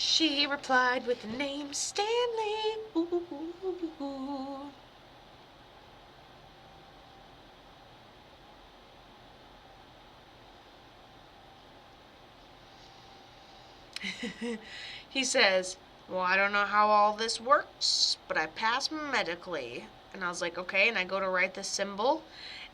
She replied with the name Stanley. Ooh, ooh, ooh. He says, well, I don't know how all this works, but I passed medically. And I was like, okay. And I go to write the symbol.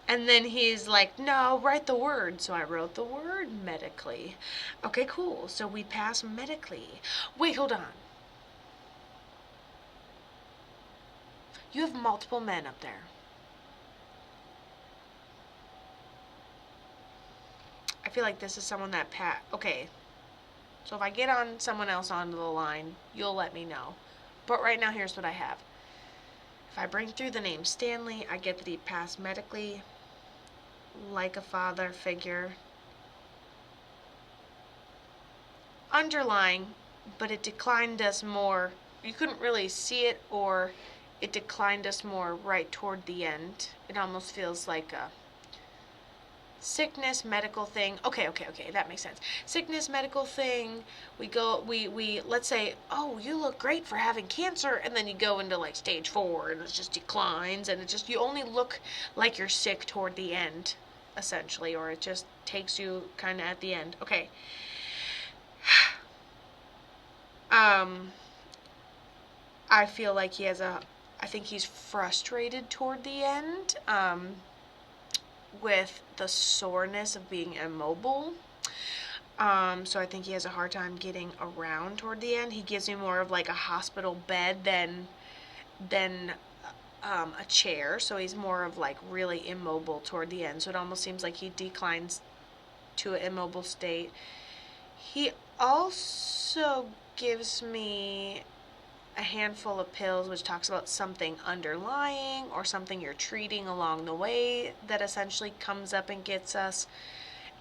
And then he's like, no, write the word. So I wrote the word medically. Okay, cool. So we pass medically. Wait, hold on. You have multiple men up there. I feel like this is someone that okay. So if I get on someone else onto the line, you'll let me know. But right now, here's what I have. If I bring through the name Stanley, I get that he passed medically, like a father figure. Underlying, but it declined us more. You couldn't really see it, or it declined us more right toward the end. It almost feels like a sickness medical thing. Okay, that makes sense. Sickness medical thing. We let's say, oh, you look great for having cancer, and then you go into like stage 4 and it just declines, and it just, you only look like you're sick toward the end, essentially, or it just takes you kind of at the end. Okay. I feel like I think he's frustrated toward the end, with the soreness of being immobile. So I think he has a hard time getting around toward the end. He gives me more of like a hospital bed than a chair. So he's more of like really immobile toward the end. So it almost seems like he declines to an immobile state. He also gives me a handful of pills, which talks about something underlying or something you're treating along the way that essentially comes up and gets us.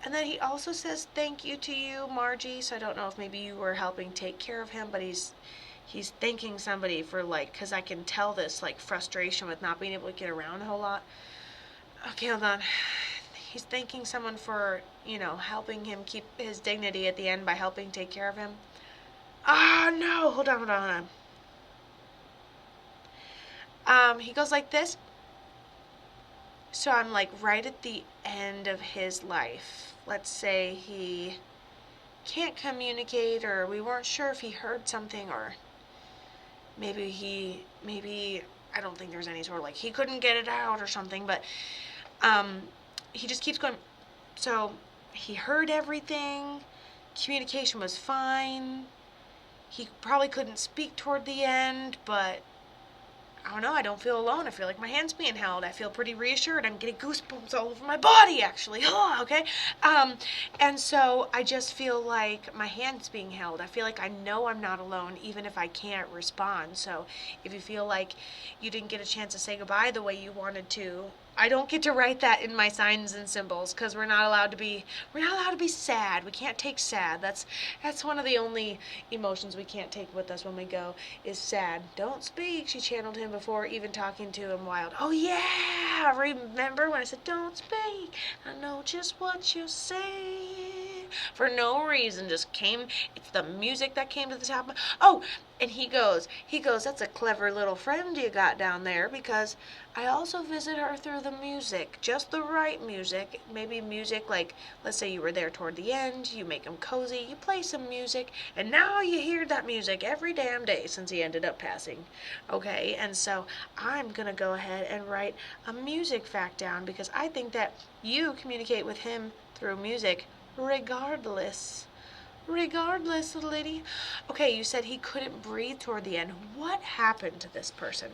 And then he also says thank you to you, Margie. So I don't know if maybe you were helping take care of him, but he's thanking somebody for, like, because I can tell this like frustration with not being able to get around a whole lot. Okay, hold on. He's thanking someone for, helping him keep his dignity at the end by helping take care of him. Ah, no, hold on. He goes like this. So I'm like right at the end of his life. Let's say he can't communicate, or we weren't sure if he heard something, or maybe I don't think there's any sort of like he couldn't get it out or something, but he just keeps going. So he heard everything. Communication was fine. He probably couldn't speak toward the end, but I don't know, I don't feel alone. I feel like my hand's being held. I feel pretty reassured. I'm getting goosebumps all over my body, actually. Oh, okay. And so I just feel like my hand's being held. I feel like I know I'm not alone, even if I can't respond. So if you feel like you didn't get a chance to say goodbye the way you wanted to, I don't get to write that in my signs and symbols because we're not allowed to be sad. We can't take sad. That's one of the only emotions we can't take with us when we go is sad. Don't speak. She channeled him before even talking to him wild. Oh yeah, remember when I said don't speak? I know just what you're saying. For no reason, just came. It's the music that came to the top. Oh, and he goes, that's a clever little friend you got down there, because I also visit her through the music, just the right music. Maybe music like, let's say you were there toward the end, you make him cozy, you play some music, and now you hear that music every damn day since he ended up passing. Okay, and so I'm gonna go ahead and write a music fact down, because I think that you communicate with him through music regardless. Regardless, little lady. Okay, you said he couldn't breathe toward the end. What happened to this person?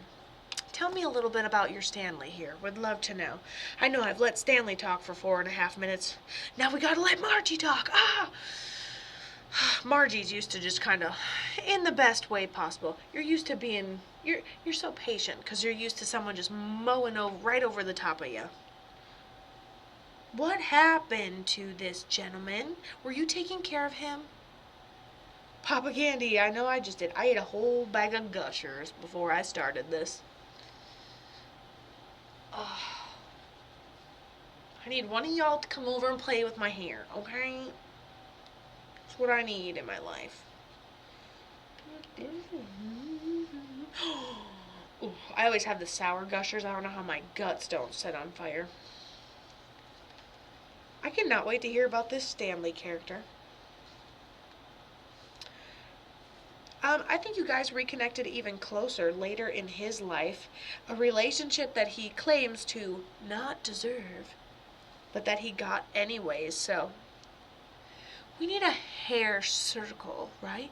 Tell me a little bit about your Stanley here. Would love to know. I know I've let Stanley talk for 4.5 minutes. Now we gotta let Margie talk. Margie's used to just kind of, in the best way possible. You're used to being, you're so patient because you're used to someone just mowing right over the top of you. What happened to this gentleman? Were you taking care of him? Papa Candy, I know I just did. I ate a whole bag of Gushers before I started this. Oh, I need one of y'all to come over and play with my hair, okay? That's what I need in my life. Ooh, I always have the sour gushers. I don't know how my guts don't set on fire. I cannot wait to hear about this Stanley character. I think you guys reconnected even closer later in his life. A relationship that he claims to not deserve, but that he got anyways. So, we need a hair circle, right?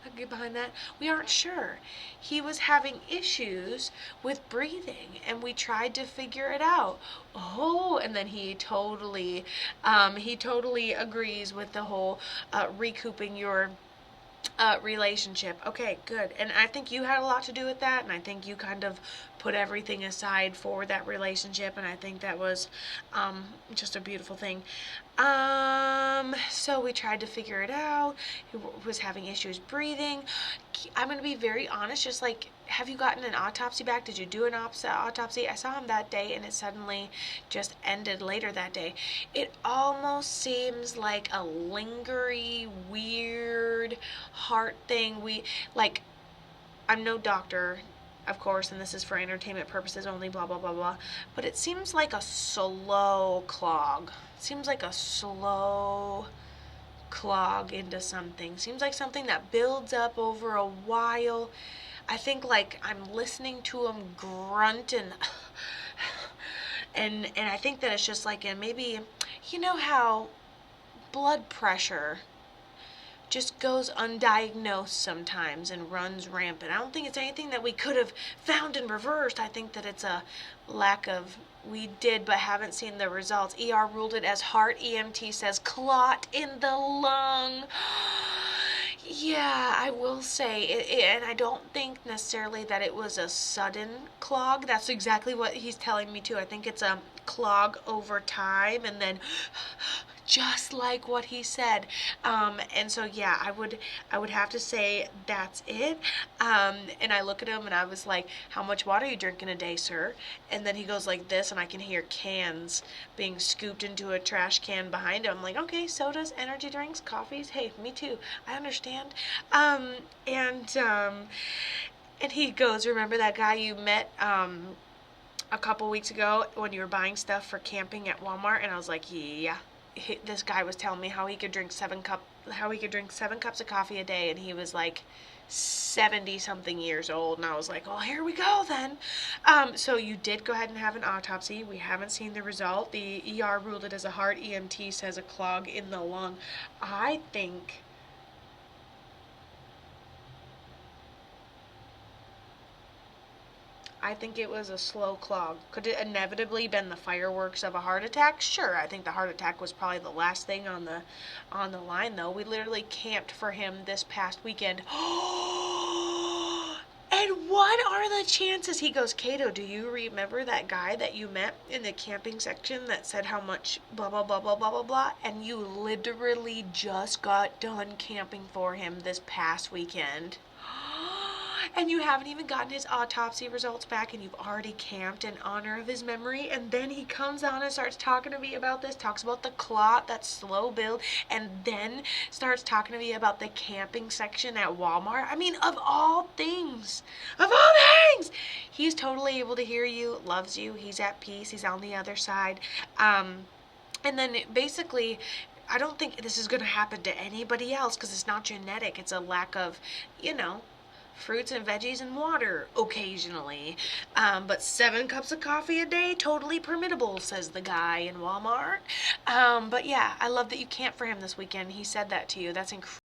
I get behind that. We aren't sure. He was having issues with breathing, and we tried to figure it out. Oh, and then he totally agrees with the whole recouping your relationship. Okay, good. And I think you had a lot to do with that, and I think you kind of put everything aside for that relationship, and I think that was just a beautiful thing. So we tried to figure it out. He was having issues breathing. I'm going to be very honest, just like, have you gotten an autopsy back? Did you do an autopsy? I saw him that day, and it suddenly just ended later that day. It almost seems like a lingering, weird heart thing. I'm no doctor, of course, and this is for entertainment purposes only, blah, blah, blah, blah. But it seems like a slow clog. It seems like a slow clog into something. Seems like something that builds up over a while. I think like I'm listening to him grunt and I think that it's just like, and maybe, you know how blood pressure just goes undiagnosed sometimes and runs rampant. I don't think it's anything that we could have found and reversed. I think that it's a lack of, we did but haven't seen the results. ER ruled it as heart. EMT says clot in the lung. Yeah, I will say, and I don't think necessarily that it was a sudden clog. That's exactly what he's telling me too. I think it's a clog over time, and then just like what he said. And so yeah, I would have to say that's it. And I look at him and I was like, how much water are you drinking a day, sir? And then he goes like this, and I can hear cans being scooped into a trash can behind him. I'm like, okay, sodas, energy drinks, coffees. Hey, me too. I understand. And he goes, remember that guy you met a couple weeks ago when you were buying stuff for camping at Walmart? And I was like, yeah. This guy was telling me how he could drink 7 cups of coffee a day, and he was like 70 something years old. And I was like, oh, here we go then. So you did go ahead and have an autopsy. We haven't seen the result. The ER ruled it as a heart. EMT says a clog in the lung. I think it was a slow clog. Could it inevitably been the fireworks of a heart attack? Sure, I think the heart attack was probably the last thing on the line, though. We literally camped for him this past weekend. And what are the chances? He goes, Kato, do you remember that guy that you met in the camping section that said how much blah, blah, blah, blah, blah, blah, blah? And you literally just got done camping for him this past weekend. And you haven't even gotten his autopsy results back, and you've already camped in honor of his memory. And then he comes on and starts talking to me about this, talks about the clot, that slow build, and then starts talking to me about the camping section at Walmart. I mean, of all things, he's totally able to hear you, loves you, he's at peace, he's on the other side. And then basically, I don't think this is going to happen to anybody else because it's not genetic. It's a lack of, fruits and veggies and water occasionally. But 7 cups of coffee a day, totally permittable, says the guy in Walmart. But yeah, I love that you camped for him this weekend. He said that to you. That's incredible.